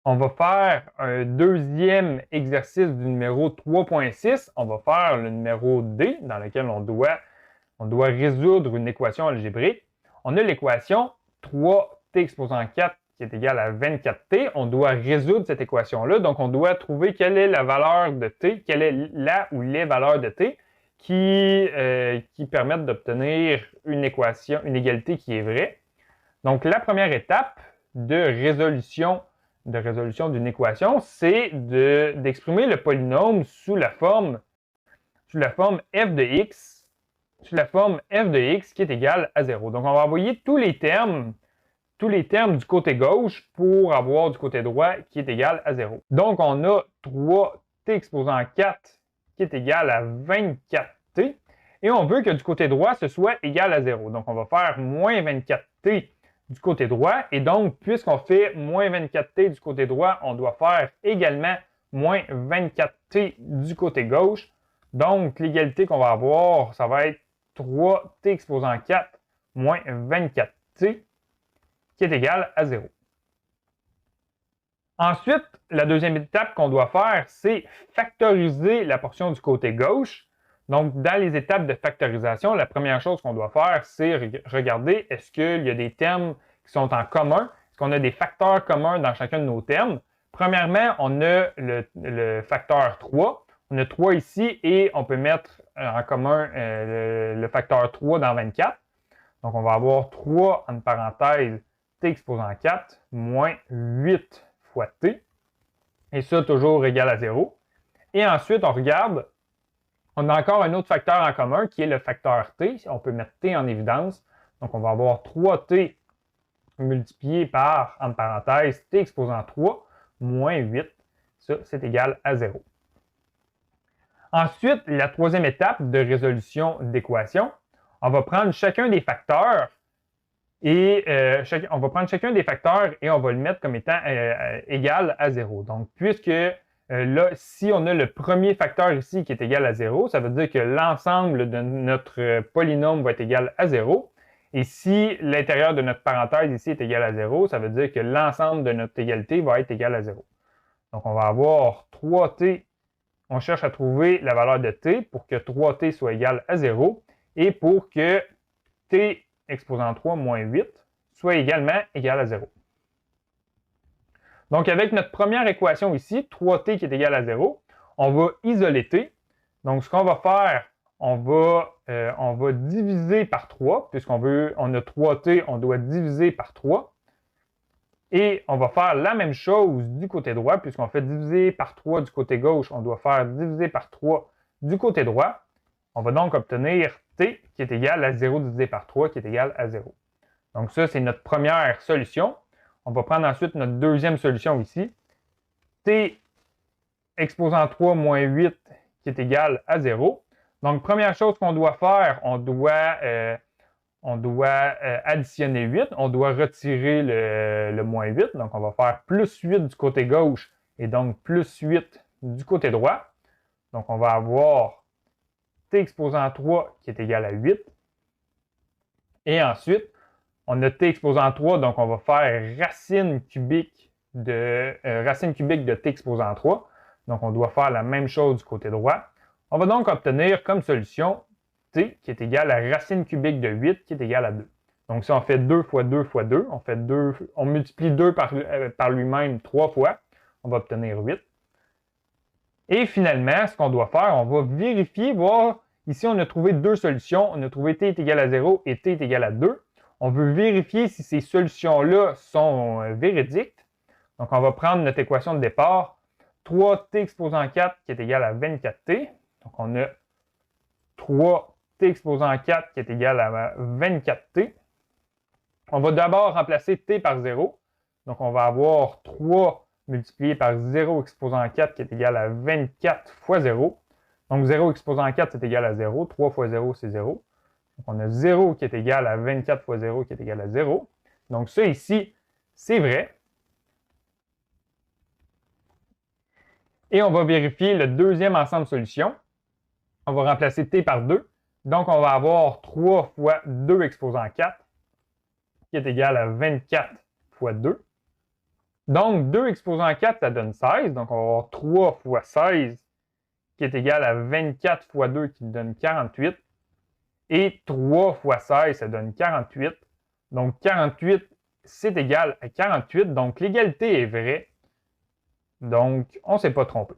On va faire un deuxième exercice du numéro 3.6. On va faire le numéro D dans lequel on doit résoudre une équation algébrique. On a l'équation 3t exposant 4 qui est égale à 24t. On doit résoudre cette équation-là. Donc, on doit trouver quelle est la valeur de t, quelle est la ou les valeurs de t qui permettent d'obtenir une équation, une égalité qui est vraie. Donc, la première étape de résolution d'une équation, c'est d'exprimer le polynôme sous la forme f de x, qui est égale à 0. Donc, on va envoyer tous les termes du côté gauche pour avoir du côté droit qui est égal à 0. Donc, on a 3t exposant 4 qui est égal à 24t. Et on veut que du côté droit, ce soit égal à 0. Donc, on va faire moins 24t du côté droit. Et donc, puisqu'on fait moins 24t du côté droit, on doit faire également moins 24t du côté gauche. Donc, l'égalité qu'on va avoir, ça va être 3t exposant 4 moins 24t qui est égal à 0. Ensuite, la deuxième étape qu'on doit faire, c'est factoriser la portion du côté gauche. Donc, dans les étapes de factorisation, la première chose qu'on doit faire, c'est regarder est-ce qu'il y a des termes qui sont en commun, est-ce qu'on a des facteurs communs dans chacun de nos termes. Premièrement, on a le facteur 3. On a 3 ici et on peut mettre en commun le facteur 3 dans 24. Donc, on va avoir 3 entre parenthèses t exposant 4 moins 8 fois t. Et ça, toujours égal à 0. Et ensuite, on regarde, on a encore un autre facteur en commun qui est le facteur t. On peut mettre t en évidence. Donc, on va avoir 3t multiplié par, entre parenthèses, t exposant 3 moins 8. Ça, c'est égal à 0. Ensuite, la troisième étape de résolution d'équation, on va prendre chacun des facteurs et on va prendre chacun des facteurs et on va le mettre comme étant égal à 0. Donc, puisque là, si on a le premier facteur ici qui est égal à 0, ça veut dire que l'ensemble de notre polynôme va être égal à 0. Et si l'intérieur de notre parenthèse ici est égal à 0, ça veut dire que l'ensemble de notre égalité va être égal à 0. Donc, on va avoir 3t. On cherche à trouver la valeur de t pour que 3t soit égal à 0 et pour que t exposant 3 moins 8 soit également égal à 0. Donc, avec notre première équation ici, 3t qui est égal à 0, on va isoler t. Donc, ce qu'on va faire, on va diviser par 3, puisqu'on a 3t, on doit diviser par 3. Et on va faire la même chose du côté droit, puisqu'on fait diviser par 3 du côté gauche, on doit faire diviser par 3 du côté droit. On va donc obtenir t qui est égal à 0 divisé par 3 qui est égal à 0. Donc ça, c'est notre première solution. On va prendre ensuite notre deuxième solution ici. T exposant 3 moins 8 qui est égal à 0. Donc, première chose qu'on doit faire, on doit additionner 8. On doit retirer le moins 8. Donc, on va faire plus 8 du côté gauche et donc plus 8 du côté droit. Donc, on va avoir t exposant 3 qui est égal à 8. Et ensuite, on a t exposant 3, donc on va faire racine cubique de t exposant 3. Donc, on doit faire la même chose du côté droit. On va donc obtenir comme solution t qui est égal à racine cubique de 8 qui est égal à 2. Donc, si on fait 2 fois 2 fois 2, on multiplie 2 par lui-même 3 fois, on va obtenir 8. Et finalement, ce qu'on doit faire, on va vérifier, voir, ici on a trouvé deux solutions, on a trouvé t est égal à 0 et t est égal à 2. On veut vérifier si ces solutions-là sont véridiques. Donc, on va prendre notre équation de départ, 3t exposant 4 qui est égal à 24t. Donc, on a 3t exposant 4 qui est égal à 24t. On va d'abord remplacer t par 0. Donc, on va avoir 3 multiplié par 0 exposant 4 qui est égal à 24 fois 0. Donc, 0 exposant 4, c'est égal à 0. 3 fois 0, c'est 0. Donc, on a 0 qui est égal à 24 fois 0 qui est égal à 0. Donc, ça ici, c'est vrai. Et on va vérifier le deuxième ensemble de solutions. On va remplacer t par 2. Donc, on va avoir 3 fois 2 exposant 4 qui est égal à 24 fois 2. Donc, 2 exposant 4, ça donne 16. Donc, on va avoir 3 fois 16 qui est égal à 24 fois 2 qui donne 48. Et 3 fois 16, ça donne 48. Donc, 48, c'est égal à 48. Donc, l'égalité est vraie. Donc, on ne s'est pas trompé.